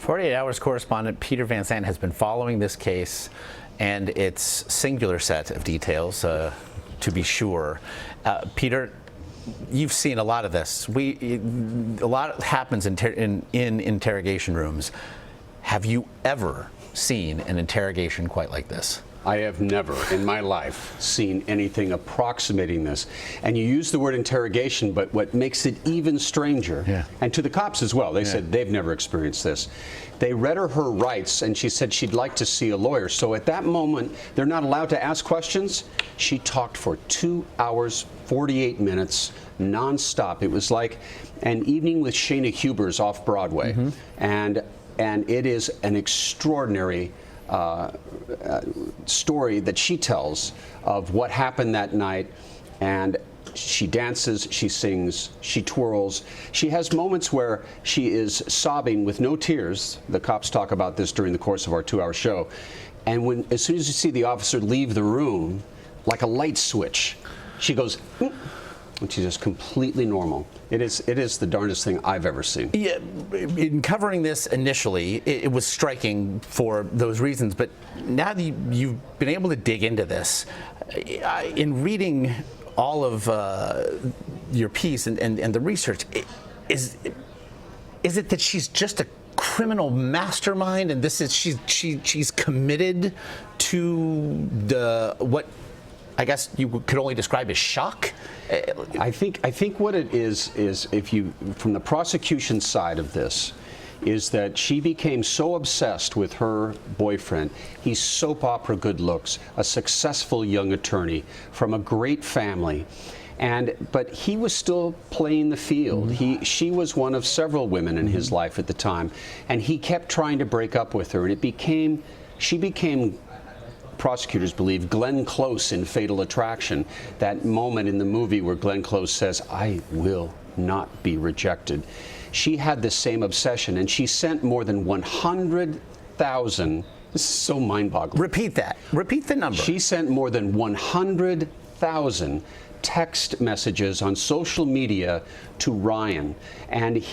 48 Hours correspondent Peter Van Sant has been following this case and its singular set of details, to be sure. Peter, you've seen a lot of this. A lot happens in interrogation rooms. Have you ever seen an interrogation quite like this? I have never in my life seen anything approximating this. And you use the word interrogation, but what makes it even stranger, and to the cops as well, they said they've never experienced this. They read her rights, and she said she'd like to see a lawyer. So at that moment, they're not allowed to ask questions. She talked for 2 hours, 48 minutes, nonstop. It was like an evening with Shayna Hubers off Broadway. And it is an extraordinary story that she tells of what happened that night. And she dances, she sings, she twirls. She has moments where she is sobbing with no tears. The cops talk about this during the course of our 2-hour show. And as soon as you see the officer leave the room, like a light switch, she goes, and she's just completely normal. It is the darndest thing I've ever seen. Yeah, in covering this initially, it was striking for those reasons, but now that you've been able to dig into this, in reading all of your piece and the research, is it that she's just a criminal mastermind, and this is she's committed to what I guess you could only describe as shock? I think what it is if you, from the prosecution side of this, is that she became so obsessed with her boyfriend. He's soap opera good looks, a successful young attorney from a great family. But he was still playing the field. She was one of several women in his life at the time, and he kept trying to break up with her, and she became, prosecutors believe, Glenn Close in Fatal Attraction. That moment in the movie where Glenn Close says, "I will not be rejected." She had the same obsession, and she sent more than 100,000. This is so mind-boggling. Repeat that. Repeat the number. She sent more than 100,000 text messages on social media to Ryan. And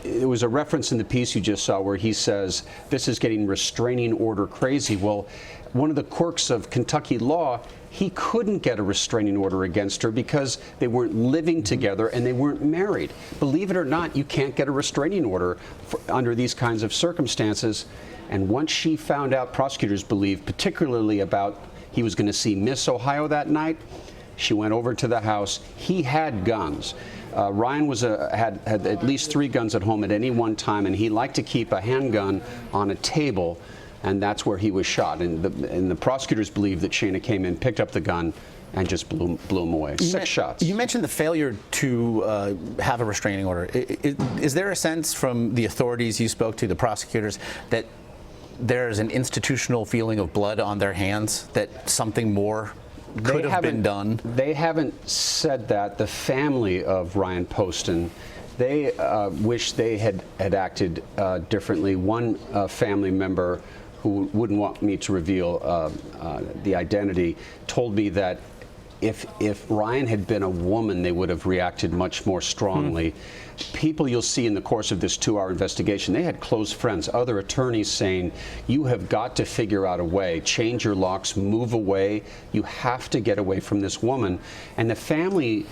there was a reference in the piece you just saw where he says, this is getting restraining order crazy. Well, one of the quirks of Kentucky law, he couldn't get a restraining order against her because they weren't living together and they weren't married. Believe it or not, you can't get a restraining order under these kinds of circumstances. And once she found out, prosecutors believe, particularly about he was going to see Miss Ohio that night, she went over to the house. He had guns. Ryan had at least 3 guns at home at any one time, and he liked to keep a handgun on a table, and that's where he was shot. And the prosecutors believe that Shayna came in, picked up the gun, and just blew him away. 6 shots. You mentioned the failure to have a restraining order. Is there a sense from the authorities you spoke to, the prosecutors, that there's an institutional feeling of blood on their hands, that something more could have been done? They haven't said that. The family of Ryan Poston, they wish they had acted differently. One family member, who wouldn't want me to reveal the identity, told me that if Ryan had been a woman, they would have reacted much more strongly. People you'll see in the course of this 2-hour investigation, they had close friends, other attorneys saying, you have got to figure out a way, change your locks, move away. You have to get away from this woman. And the family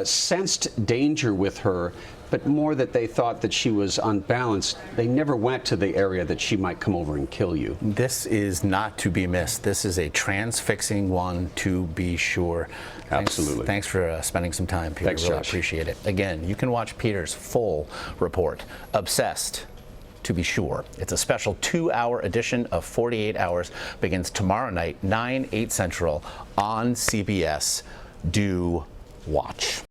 sensed danger with her, but more that they thought that she was unbalanced. They never went to the area that she might come over and kill you. This is not to be missed. This is a transfixing one, to be sure. Absolutely. Thanks for spending some time, Peter. Thanks, really Josh. Appreciate it. Again, you can watch Peter's full report, Obsessed, to be sure. It's a special 2-hour edition of 48 Hours. Begins tomorrow night, 9, 8 Central on CBS. Do watch.